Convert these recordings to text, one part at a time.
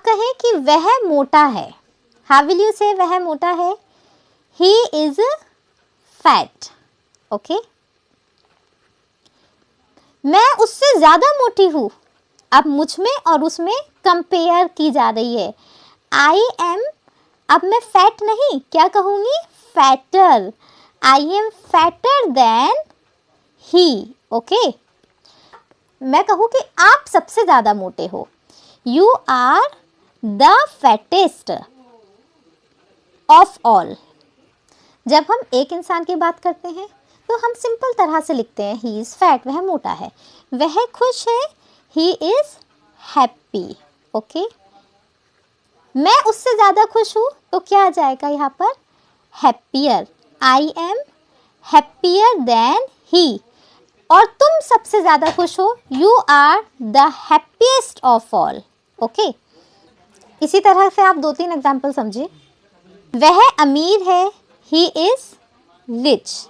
कहें कि वह मोटा है, हाउ विल यू से वह मोटा है? He is fat. ओके, मैं उससे ज्यादा मोटी हूं, अब मुझ में और उसमें कंपेयर की जा रही है। आई एम, अब मैं फैट नहीं, क्या कहूंगी? Fatter. I am fatter than he. Okay, मैं कहूँ कि आप सबसे ज्यादा मोटे हो, you are the fattest of all. जब हम एक इंसान की बात करते हैं तो हम सिंपल तरह से लिखते हैं ही इज फैट, वह मोटा है। वह खुश है, ही इज हैप्पी। ओके, मैं उससे ज्यादा खुश हूं तो क्या आ जाएगा यहाँ पर? Happier. I am happier than he. और तुम सबसे ज्यादा खुश हो, you are the happiest of all. Okay, इसी तरह से आप 2-3 एग्जाम्पल समझिए। वह अमीर है, ही इज रिच।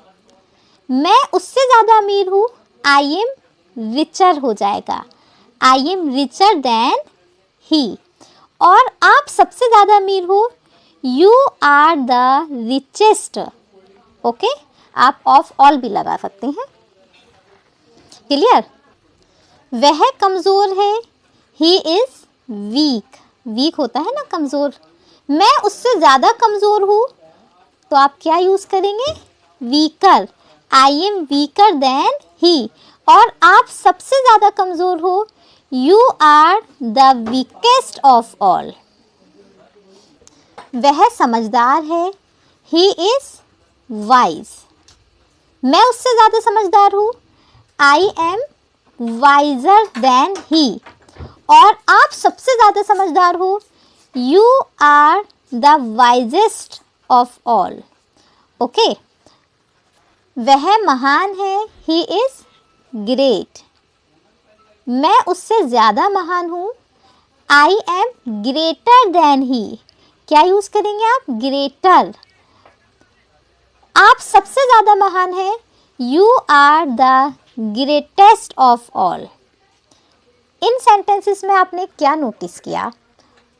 मैं उससे ज्यादा अमीर हूं, आई एम रिचर हो जाएगा, I am richer than he. और आप सबसे ज्यादा अमीर हो, you are the richest. Okay, आप ऑफ ऑल भी लगा सकते हैं। क्लियर? वह कमजोर है, ही इज वीक। वीक होता है ना कमजोर। मैं उससे ज्यादा कमजोर हूं तो आप क्या यूज करेंगे? Weaker. I am weaker than he. और आप सबसे ज्यादा कमजोर हो, you are the weakest of all. वह समझदार है, ही इज वाइज। मैं उससे ज्यादा समझदार हूं, I am wiser than he. और आप सबसे ज्यादा समझदार हो, you are the wisest of all. Okay, वह महान है, ही इज ग्रेट। मैं उससे ज्यादा महान हूं, I am greater than he. क्या यूज करेंगे आप? ग्रेटर। आप सबसे ज्यादा महान है, you are the greatest of all. In sentences में आपने क्या नोटिस किया?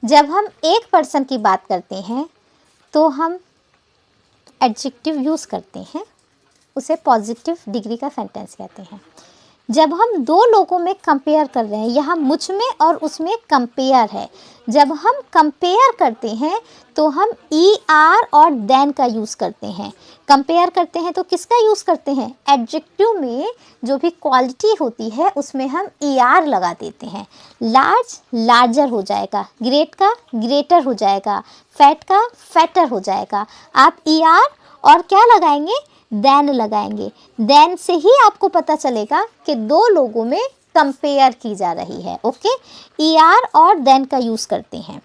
जब हम एक पर्सन की बात करते हैं तो हम एडजेक्टिव यूज करते हैं, उसे पॉजिटिव डिग्री का सेंटेंस कहते हैं। जब हम दो लोगों में कंपेयर कर रहे हैं, यहाँ मुझ में और उसमें कंपेयर है, जब हम कंपेयर करते हैं तो हम ई आर और देन का यूज़ करते हैं। कंपेयर करते हैं तो किसका यूज़ करते हैं? एडजेक्टिव में जो भी क्वालिटी होती है उसमें हम ई आर लगा देते हैं। लार्ज लार्जर हो जाएगा, ग्रेट का ग्रेटर हो जाएगा, फैट का फैटर हो जाएगा। आप ई आर और क्या लगाएंगे? देन लगाएंगे। देन से ही आपको पता चलेगा कि दो लोगों में कंपेयर की जा रही है। ओके, ई आर और देन का यूज़ करते हैं।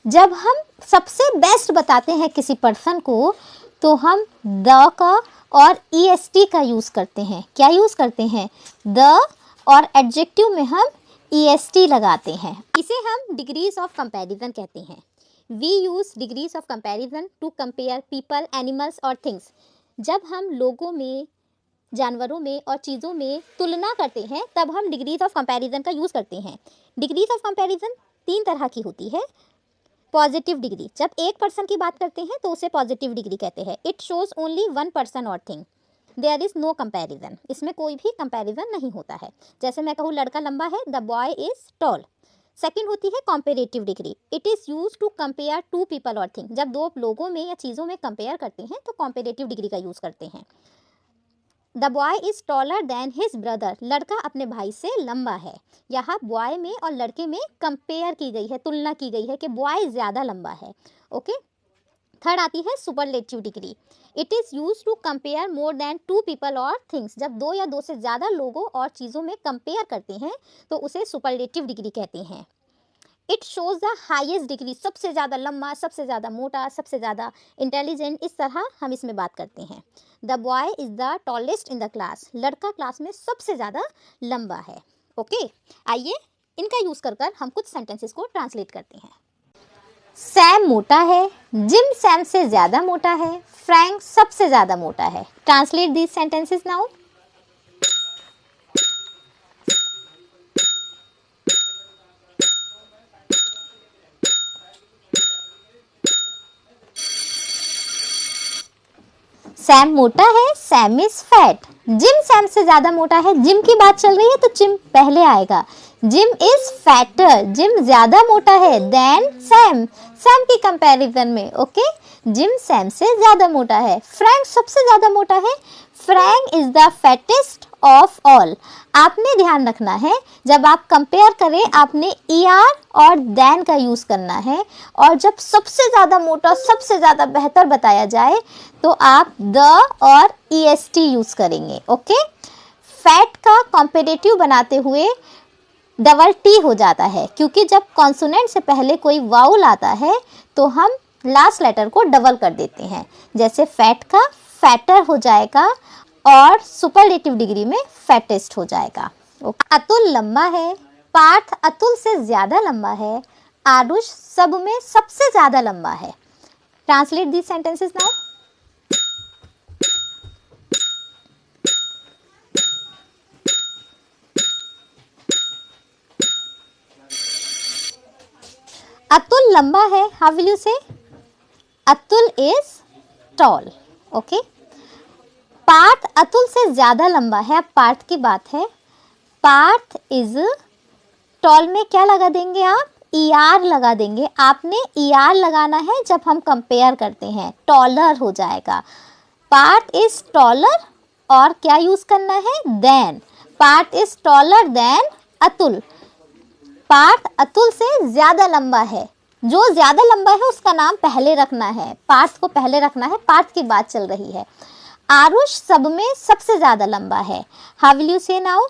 जब हम सबसे बेस्ट बताते हैं किसी पर्सन को तो हम द का और ई एस टी का यूज़ करते हैं। क्या यूज़ करते हैं? द, और एडजेक्टिव में हम ई एस टी लगाते हैं। इसे हम डिग्रीज ऑफ कंपैरिजन कहते हैं। We use degrees of comparison to compare people, animals और थिंग्स। जब हम लोगों में, जानवरों में और चीज़ों में तुलना करते हैं तब हम डिग्रीज ऑफ कंपैरिजन का यूज़ करते हैं। डिग्रीज ऑफ कंपैरिजन 3 तरह की होती है। पॉजिटिव डिग्री, जब एक पर्सन की बात करते हैं तो उसे पॉजिटिव डिग्री कहते हैं। It shows only one person और thing, there is no comparison. इसमें कोई भी कंपैरिजन नहीं होता है। जैसे मैं कहूँ लड़का लंबा है, the boy is tall. Second होती है comparative degree. It is use to compare two people और थिंग। जब दो लोगों में या चीज़ों में कंपेयर करते हैं तो कॉम्पेरेटिव डिग्री का यूज़ करते हैं। The boy is taller than his brother. लड़का अपने भाई से लंबा है। यहाँ बॉय में और लड़के में कंपेयर की गई है, तुलना की गई है कि बॉय ज़्यादा लंबा है। ओके, थर्ड आती है superlative degree. It is use to compare more than 2 people और थिंग्स। जब 2 या 2 से ज़्यादा लोगों और चीज़ों में कंपेयर करते हैं तो उसे सुपरलेटिव डिग्री कहते हैं। It shows the highest degree, सबसे ज़्यादा लंबा, सबसे ज़्यादा मोटा, सबसे ज़्यादा इंटेलिजेंट, इस तरह हम इसमें बात करते हैं। The boy is the tallest in the class. लड़का क्लास में सबसे ज़्यादा लंबा है। ओके, आइए इनका यूज़ कर कर हम कुछ सेंटेंसेस को ट्रांसलेट करते हैं। सैम मोटा है, जिम सैम से ज़्यादा मोटा है, फ्रैंक सबसे ज़्यादा मोटा है। Translate these sentences now. Sam मोटा है, Sam is fat. Gym Sam से ज्यादा मोटा है, जिम की बात चल रही है तो जिम पहले आएगा। जिम इज फैटर, जिम ज्यादा मोटा है देन सैम, सैम की कंपैरिजन में। ओके, जिम सैम से ज्यादा मोटा है। फ्रैंक सबसे ज्यादा मोटा है, Frank is the fattest of all. आपने ध्यान रखना है जब आप कंपेयर करें आपने ER और देन का यूज करना है, और जब सबसे ज्यादा मोटा सबसे ज्यादा बेहतर बताया जाए तो आप द और EST यूज करेंगे। ओके, फैट का कॉम्पेरेटिव बनाते हुए डबल T हो जाता है, क्योंकि जब कॉन्सोनेंट से पहले कोई वाउल आता है तो हम लास्ट लेटर को डबल कर देते हैं। जैसे फैट का फैटर हो जाएगा और सुपरलेटिव डिग्री में फैटेस्ट हो जाएगा। अतुल लंबा है, पार्थ अतुल से ज्यादा लंबा है, आरुष सब में सबसे ज्यादा लंबा है। Translate these sentences now. Atul लंबा है, how will you say? Atul is tall. Okay, Parth Atul से ज्यादा लंबा है। अब पार्थ की बात है, पार्थ इज टॉल में क्या लगा देंगे आप? ER लगा देंगे। आपने ER लगाना है जब हम कंपेयर करते हैं, टॉलर हो जाएगा। पार्थ इज टॉलर और क्या यूज करना है? Than. Parth is taller than Atul. Parth Atul से ज्यादा लंबा है, जो ज्यादा लंबा है उसका नाम पहले रखना है, पार्थ को पहले रखना है, पार्थ की बात चल रही है। आरुष सब में सबसे ज्यादा लंबा है, हाउ विल यू से नाउ?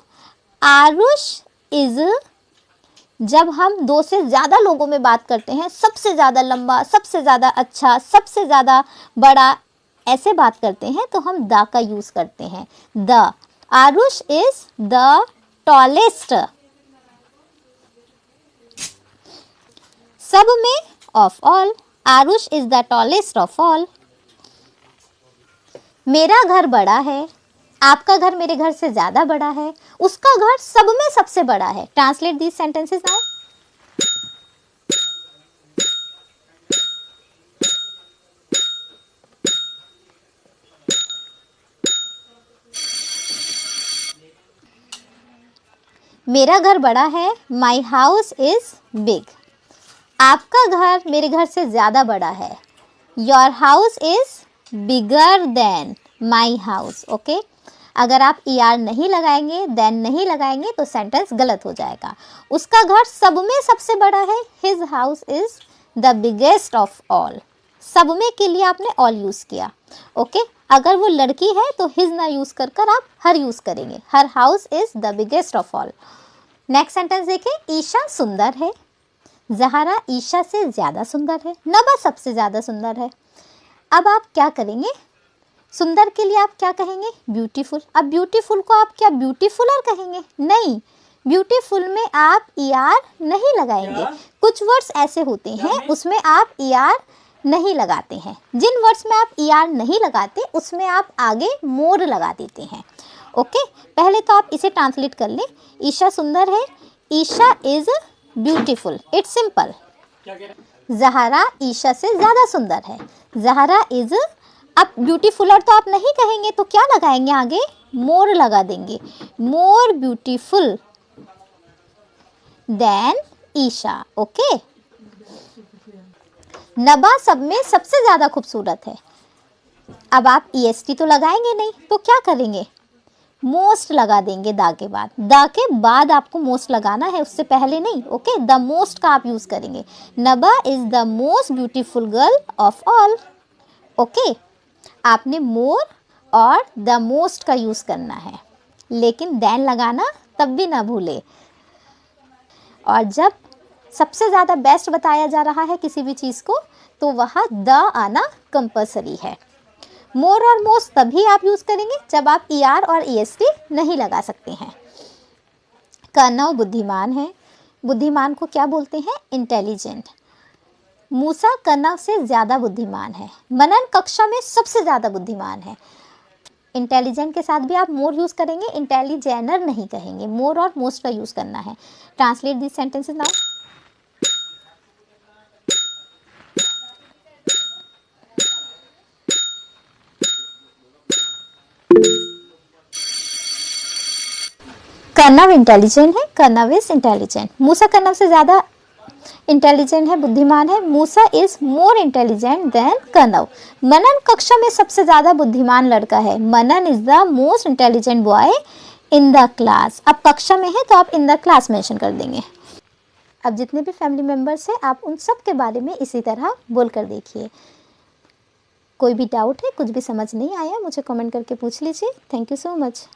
आरुष इज, जब हम दो से ज्यादा लोगों में बात करते हैं, सबसे ज्यादा लंबा, सबसे ज्यादा अच्छा, सबसे ज्यादा बड़ा, ऐसे बात करते हैं तो हम द का यूज करते हैं। The Aarush is the tallest. सब में of all, Aarush is the tallest of all. मेरा घर बड़ा है, आपका घर मेरे घर से ज्यादा बड़ा है, उसका घर सब में सबसे बड़ा है। Translate these sentences now. मेरा घर बड़ा है, माई हाउस इज बिग। आपका घर मेरे घर से ज्यादा बड़ा है, your house is bigger than my house. Okay, अगर आप ER नहीं लगाएंगे, देन नहीं लगाएंगे तो सेंटेंस गलत हो जाएगा। उसका घर सब में सबसे बड़ा है, his house is the biggest of all. सब में के लिए आपने ऑल यूज किया। ओके, अगर वो लड़की है तो हिज ना यूज कर कर आप हर यूज करेंगे, her house is the biggest of all. Next sentence देखें, ईशा सुंदर है, ज़हारा ईशा से ज़्यादा सुंदर है, नबा सबसे ज़्यादा सुंदर है। अब आप क्या करेंगे? सुंदर के लिए आप क्या कहेंगे? ब्यूटीफुल। अब ब्यूटीफुल को आप क्या ब्यूटीफुलर कहेंगे? नहीं, ब्यूटीफुल में आप ER नहीं लगाएंगे। कुछ वर्ड्स ऐसे होते हैं उसमें आप ER नहीं लगाते हैं। जिन वर्ड्स में आप ER नहीं लगाते उसमें आप आगे मोर लगा देते हैं। ओके, पहले तो आप इसे ट्रांसलेट कर लें। ईशा सुंदर है, Isha is beautiful, it's simple. Zahara Isha से ज़्यादा सुंदर है, ज़हारा इज। अब ब्यूटीफुलर तो आप नहीं कहेंगे तो क्या लगाएंगे आगे? मोर लगा देंगे, more beautiful than Isha. Okay, नबा सब में सबसे ज्यादा खूबसूरत है। अब आप EST तो लगाएंगे नहीं तो क्या करेंगे? मोस्ट लगा देंगे दा के बाद। दा के बाद आपको मोस्ट लगाना है, उससे पहले नहीं। ओके, द मोस्ट का आप यूज करेंगे। नबा is the most beautiful girl of all. Okay, आपने मोर और द मोस्ट का यूज करना है, लेकिन देन लगाना तब भी ना भूले। और जब सबसे ज़्यादा बेस्ट बताया जा रहा है किसी भी चीज़ को तो वहाँ द आना कंपलसरी है। मोर और मोस्ट तभी आप यूज़ करेंगे जब आप ER और EST नहीं लगा सकते हैं। कनव बुद्धिमान है, बुद्धिमान को क्या बोलते हैं? इंटेलिजेंट। मूसा कनव से ज़्यादा बुद्धिमान है, मनन कक्षा में सबसे ज़्यादा बुद्धिमान है। इंटेलिजेंट के साथ भी आप मोर यूज़ करेंगे, इंटेलिजेनर नहीं कहेंगे, मोर और मोस्ट का यूज़ करना है। Translate this sentences now. Kanav intelligent है, कनव इज इंटेलिजेंट। मूसा कनव से ज़्यादा इंटेलिजेंट है, बुद्धिमान है। Musa is more intelligent than Kanav. Manan कक्षा में सबसे ज़्यादा बुद्धिमान लड़का है। Manan is the most intelligent boy in the class. अब कक्षा में है तो आप इन द क्लास मेंशन कर देंगे। अब जितने भी फैमिली मेम्बर्स हैं आप उन सब के बारे में इसी तरह बोल कर देखिए। कोई भी डाउट है, कुछ भी समझ नहीं आया, मुझे कमेंट करके पूछ लीजिए। Thank you so much.